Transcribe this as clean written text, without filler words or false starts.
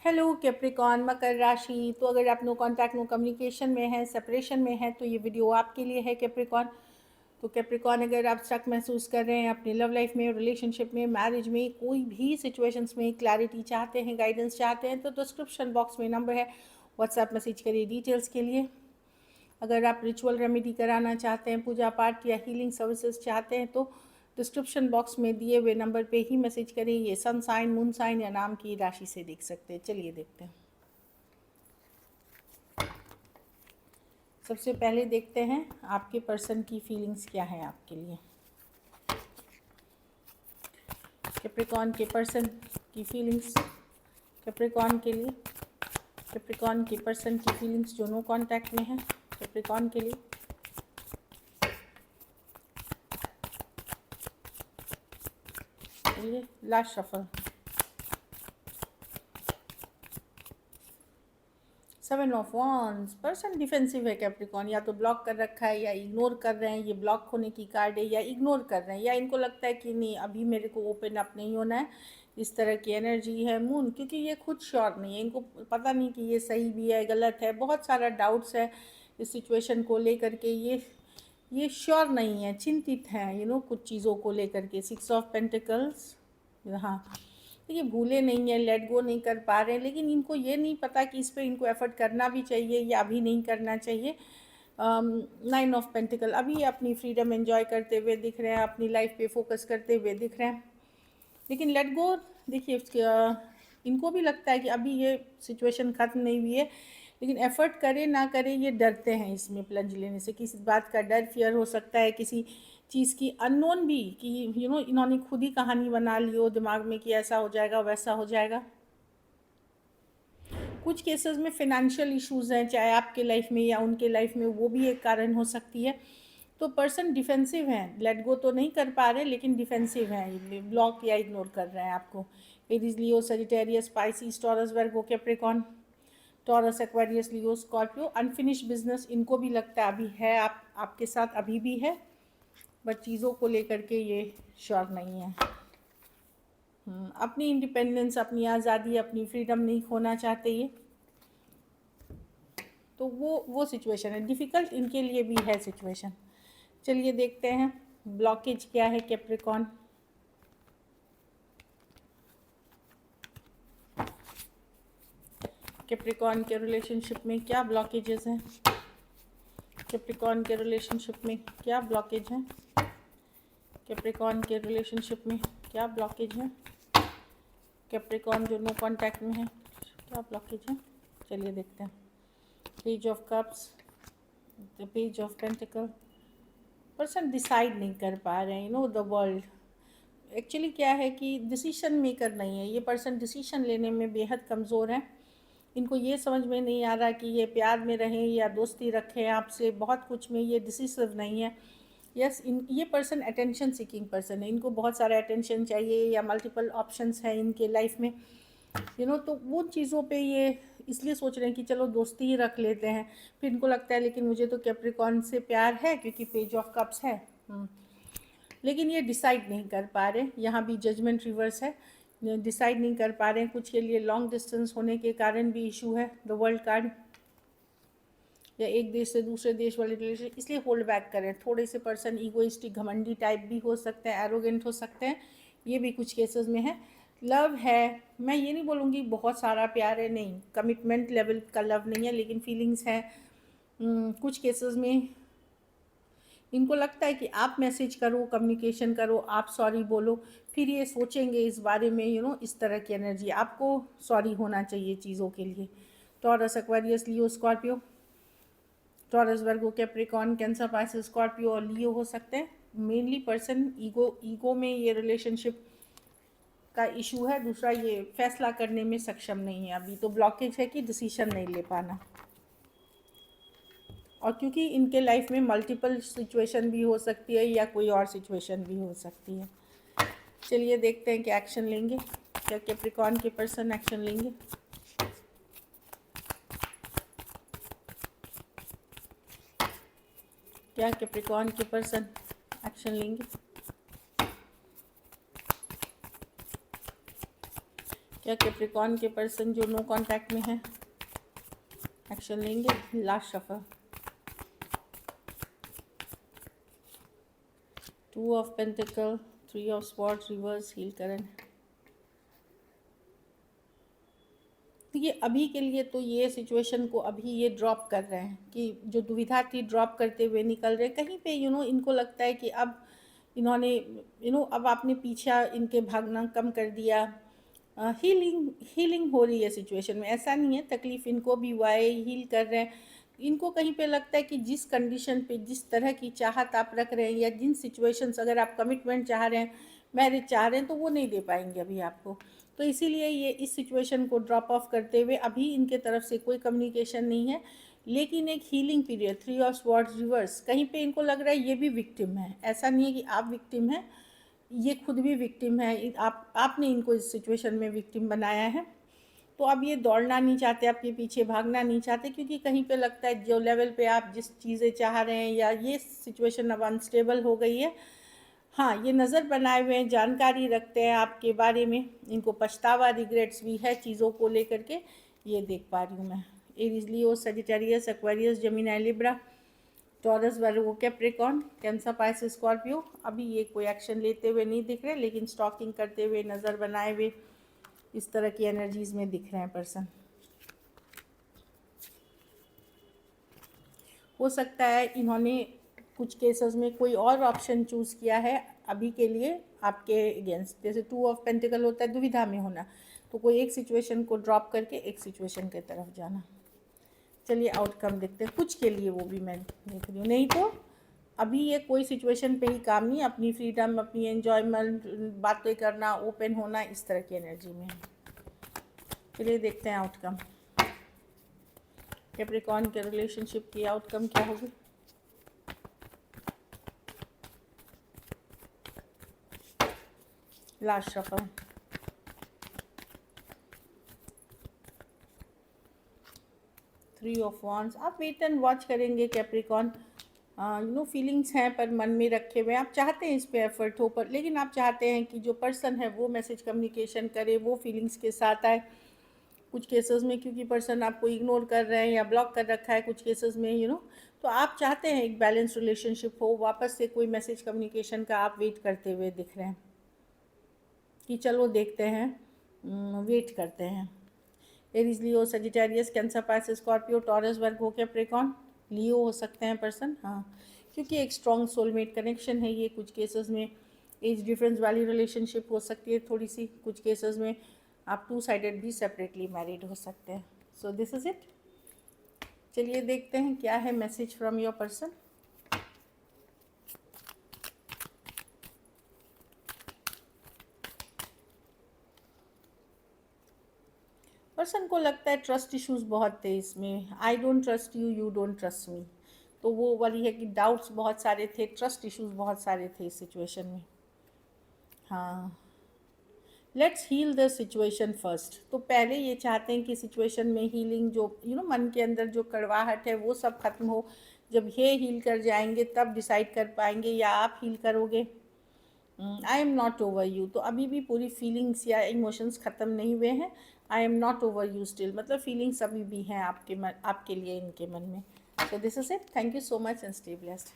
Hello Capricorn मकर राशि। तो अगर आप नो कांटेक्ट नो कम्युनिकेशन में हैं, सेपरेशन में हैं, तो ये वीडियो आपके लिए है कैप्रिकॉन। तो कैप्रिकॉन, अगर आप स्टक महसूस कर रहे हैं अपनी लव लाइफ में, रिलेशनशिप में, मैरिज में, कोई भी सिचुएशंस में क्लैरिटी चाहते हैं, गाइडेंस चाहते हैं, तो डिस्क्रिप्शन बॉक्स में नंबर है, व्हाट्सएप मैसेज करिए डिटेल्स के लिए। अगर आप रिचुअल रेमेडी कराना चाहते हैं, पूजा पाठ या हीलिंग सर्विसेज चाहते हैं, तो डिस्क्रिप्शन बॉक्स में दिए हुए नंबर पे ही मैसेज करें। ये सन साइन, मून साइन या नाम की राशि से देख सकते हैं। चलिए देखते हैं। सबसे पहले देखते हैं आपके पर्सन की फीलिंग्स क्या है आपके लिए। कैप्रिकॉन के पर्सन की फीलिंग्स कैप्रिकॉन के लिए, कैप्रिकॉन के पर्सन की फीलिंग्स जो नो कांटेक्ट में है कैप्रिकॉन के लिए। चलिए last shuffle. 7 of wands। Person defensive है कैप्रिकॉन, या तो ब्लॉक कर रखा है या इग्नोर कर रहे हैं। ये ब्लॉक होने की कार्ड है, या इग्नोर कर रहे हैं, या इनको लगता है कि नहीं अभी मेरे को ओपन अप नहीं होना है। इस तरह की एनर्जी है मून, क्योंकि ये खुद श्योर नहीं है। इनको पता नहीं कि ये सही भी है गलत है, बहुत सारा डाउट्स है इस सिचुएशन को लेकर के। ये श्योर नहीं है, चिंतित हैं कुछ चीज़ों को लेकर के। 6 ऑफ पेंटिकल्स। हाँ, ये भूले नहीं है, लेट गो नहीं कर पा रहे हैं, लेकिन इनको ये नहीं पता कि इस पर इनको एफर्ट करना भी चाहिए या अभी नहीं करना चाहिए। 9 ऑफ पेंटिकल। अभी अपनी फ्रीडम एंजॉय करते हुए दिख रहे हैं, अपनी लाइफ पे फोकस करते हुए दिख रहे हैं, लेकिन लेट गो। देखिए इनको भी लगता है कि अभी ये सिचुएशन ख़त्म नहीं हुई है, लेकिन एफर्ट करे ना करे ये डरते हैं इसमें प्लंज लेने से। किसी बात का डर, फियर हो सकता है, किसी चीज़ की अननोन भी, कि इन्होंने खुद ही कहानी बना ली हो दिमाग में कि ऐसा हो जाएगा वैसा हो जाएगा। कुछ केसेस में फिनेंशियल इश्यूज़ हैं, चाहे आपके लाइफ में या उनके लाइफ में, वो भी एक कारण हो सकती है। तो पर्सन डिफेंसिव हैं, लेट गो तो नहीं कर पा रहे, लेकिन डिफेंसिव हैं, ब्लॉक या इग्नोर कर रहे हैं आपको। Aries, Leo, Sagittarius, species, taurus, वर्गो, कैप्रिकॉन, टॉरस, एक्वेरियस, लियो, स्कॉर्पियो। अनफिनिश्ड बिजनेस इनको भी लगता है अभी है, आपके साथ अभी भी है, बट चीज़ों को लेकर के ये श्योर नहीं है। अपनी इंडिपेंडेंस, अपनी आज़ादी, अपनी फ्रीडम नहीं खोना चाहते ये। तो वो सिचुएशन है, डिफ़िकल्ट इनके लिए भी है सिचुएशन। चलिए देखते हैं ब्लॉकेज क्या है कैप्रिकॉन। कैप्रिकॉन के रिलेशनशिप में क्या ब्लॉकेजेस हैं? कैप्रिकॉन के रिलेशनशिप में क्या ब्लॉकेज हैं? कैप्रिकॉन के रिलेशनशिप में क्या ब्लॉकेज है? कैप्रिकॉन जो नो कांटेक्ट में है क्या ब्लॉकेज है? चलिए देखते हैं। Page of cups, the page of pentacle. Person decide नहीं कर पा रहे हैं, द वर्ल्ड। एक्चुअली क्या है कि डिसीशन मेकर नहीं है ये पर्सन, डिसीशन लेने में बेहद कमज़ोर है। इनको ये समझ में नहीं आ रहा कि ये प्यार में रहें या दोस्ती रखें आपसे, बहुत कुछ में ये डिसिसिव नहीं है। ये पर्सन अटेंशन सीकिंग पर्सन है, इनको बहुत सारा अटेंशन चाहिए या मल्टीपल ऑप्शंस हैं इनके लाइफ में, तो वो चीज़ों पे ये इसलिए सोच रहे हैं कि चलो दोस्ती ही रख लेते हैं। फिर इनको लगता है लेकिन मुझे तो कैप्रिकॉन से प्यार है, क्योंकि पेज ऑफ कप्स है। लेकिन ये डिसाइड नहीं कर पा रहे। यहाँ भी जजमेंट रिवर्स है, डिसाइड नहीं कर पा रहे हैं। कुछ के लिए लॉन्ग डिस्टेंस होने के कारण भी इशू है, द वर्ल्ड कार्ड, या एक देश से दूसरे देश वाले रिलेशन, इसलिए होल्ड बैक करें। थोड़े से पर्सन ईगोइस्टिक, घमंडी टाइप भी हो सकते हैं, एरोगेंट हो सकते हैं, ये भी कुछ केसेस में है। लव है, मैं ये नहीं बोलूँगी बहुत सारा प्यार है, नहीं, कमिटमेंट लेवल का लव नहीं है, लेकिन फीलिंग्स हैं। कुछ केसेस में इनको लगता है कि आप मैसेज करो, कम्युनिकेशन करो, आप सॉरी बोलो, फिर ये सोचेंगे इस बारे में, इस तरह की एनर्जी। आपको सॉरी होना चाहिए चीज़ों के लिए। टॉरस, एक्वेरियस, लियो, स्कॉर्पियो। टॉरस, वर्गो, कैप्रिकॉन, कैंसर, पाइसेस, स्कॉर्पियो और लियो हो सकते हैं। मेनली पर्सन ईगो में ये रिलेशनशिप का इशू है। दूसरा, ये फैसला करने में सक्षम नहीं है, अभी तो ब्लॉकेज है कि डिसीजन नहीं ले पाना। और क्योंकि इनके लाइफ में मल्टीपल सिचुएशन भी हो सकती है या कोई और सिचुएशन भी हो सकती है। चलिए देखते हैं कि एक्शन लेंगे, क्या कैप्रिकॉन के पर्सन एक्शन लेंगे। क्या कैप्रिकॉन के पर्सन एक्शन लेंगे। क्या कैप्रिकॉर्न के पर्सन जो नो कांटेक्ट में है एक्शन लेंगे? Last shuffle, 2 of pentacles, 3 of swords reverse, heal current. ये अभी के लिए तो ये सिचुएशन को अभी ये ड्रॉप कर रहे हैं कि जो दुविधा थी ड्रॉप करते हुए निकल रहे कहीं पे इनको लगता है कि अब इन्होंने अब आपने पीछा इनके भागना कम कर दिया। हीलिंग हो रही है सिचुएशन में, ऐसा नहीं है, तकलीफ़ इनको भी हुआ है, हील कर रहे हैं। इनको कहीं पे लगता है कि जिस कंडीशन पे जिस तरह की चाहत आप रख रहे हैं या जिन सिचुएशंस, अगर आप कमिटमेंट चाह रहे हैं, मैरिज चाह रहे हैं, तो वो नहीं दे पाएंगे अभी आपको। तो इसीलिए ये इस सिचुएशन को ड्रॉप ऑफ करते हुए अभी इनके तरफ से कोई कम्युनिकेशन नहीं है, लेकिन एक healing period, 3 of swords reverse, कहीं पे इनको लग रहा है ये भी विक्टिम है। ऐसा नहीं है कि आप विक्टिम हैं, ये खुद भी विक्टिम है, आपने इनको इस सिचुएशन में विक्टिम बनाया है। तो अब ये दौड़ना नहीं चाहते, आपके पीछे भागना नहीं चाहते, क्योंकि कहीं पे लगता है जो लेवल पे आप जिस चीज़ें चाह रहे हैं या ये सिचुएशन अब अनस्टेबल हो गई है। हाँ, ये नज़र बनाए हुए हैं, जानकारी रखते हैं आपके बारे में, इनको पछतावा, रिग्रेट्स भी है चीज़ों को लेकर के, ये देख पा रही हूँ मैं। Aries, Leo, Sagittarius, Aquarius, Gemini, Libra, Taurus, Virgo, Capricorn, Cancer, Pisces, Scorpio. अभी ये कोई एक्शन लेते हुए नहीं दिख रहे, लेकिन स्टॉकिंग करते हुए, नज़र बनाए हुए, इस तरह की एनर्जीज़ में दिख रहे हैं पर्सन। हो सकता है इन्होंने कुछ केसेस में कोई और ऑप्शन चूज़ किया है अभी के लिए आपके अगेंस्ट, जैसे 2 ऑफ पेंटिकल होता है दुविधा में होना, तो कोई एक सिचुएशन को ड्रॉप करके एक सिचुएशन की तरफ जाना। चलिए आउटकम देखते हैं, कुछ के लिए वो भी मैं देख रही हूँ, नहीं तो अभी ये कोई सिचुएशन पे ही काम नहीं, अपनी फ्रीडम, अपनी एन्जॉयमेंट, बातें करना, ओपन होना, इस तरह की एनर्जी में है। चलिए देखते हैं आउटकम, कैप्रिकॉर्न के रिलेशनशिप की आउटकम क्या होगी। Last shuffle, three of wands. आप वेट एंड वॉच करेंगे कैप्रिकॉर्न, फीलिंग्स हैं पर मन में रखे हुए, आप चाहते हैं इस पे एफर्ट हो, पर लेकिन आप चाहते हैं कि जो पर्सन है वो मैसेज कम्युनिकेशन करे, वो फीलिंग्स के साथ आए। कुछ केसेस में क्योंकि पर्सन आपको इग्नोर कर रहे हैं या ब्लॉक कर रखा है कुछ केसेस में, तो आप चाहते हैं एक बैलेंस रिलेशनशिप हो, वापस से कोई मैसेज कम्युनिकेशन का आप वेट करते हुए दिख रहे हैं कि चलो देखते हैं, वेट करते हैं। Aries, Leo, Sagittarius, Cancer, Pisces, Scorpio, Taurus, Virgo, Capricorn. Leo हो सकते हैं पर्सन, हाँ, क्योंकि एक स्ट्रॉन्ग सोलमेट कनेक्शन है ये। कुछ केसेस में एज डिफरेंस वाली रिलेशनशिप हो सकती है थोड़ी सी, कुछ केसेस में आप 2 साइडेड भी सेपरेटली मैरिड हो सकते हैं। So this is it. चलिए देखते हैं क्या है message from your person. Person को लगता है ट्रस्ट इश्यूज बहुत थे इसमें, I don't trust you, you don't trust me, तो वो वाली है कि डाउट्स बहुत सारे थे, ट्रस्ट इश्यूज बहुत सारे थे इस सिचुएशन में। हाँ, let's heal the situation first, तो पहले ये चाहते हैं कि सिचुएशन में हीलिंग, जो मन के अंदर जो कड़वाहट है वो सब खत्म हो। जब ये हील कर जाएंगे तब डिसाइड कर पाएंगे, या आप हील करोगे। I am not over you, तो अभी भी पूरी फीलिंग्स या इमोशंस ख़त्म नहीं हुए हैं। I am not over you still, मतलब फीलिंग्स अभी भी हैं आपके लिए इनके मन में। So this is it, thank you so much and stay blessed.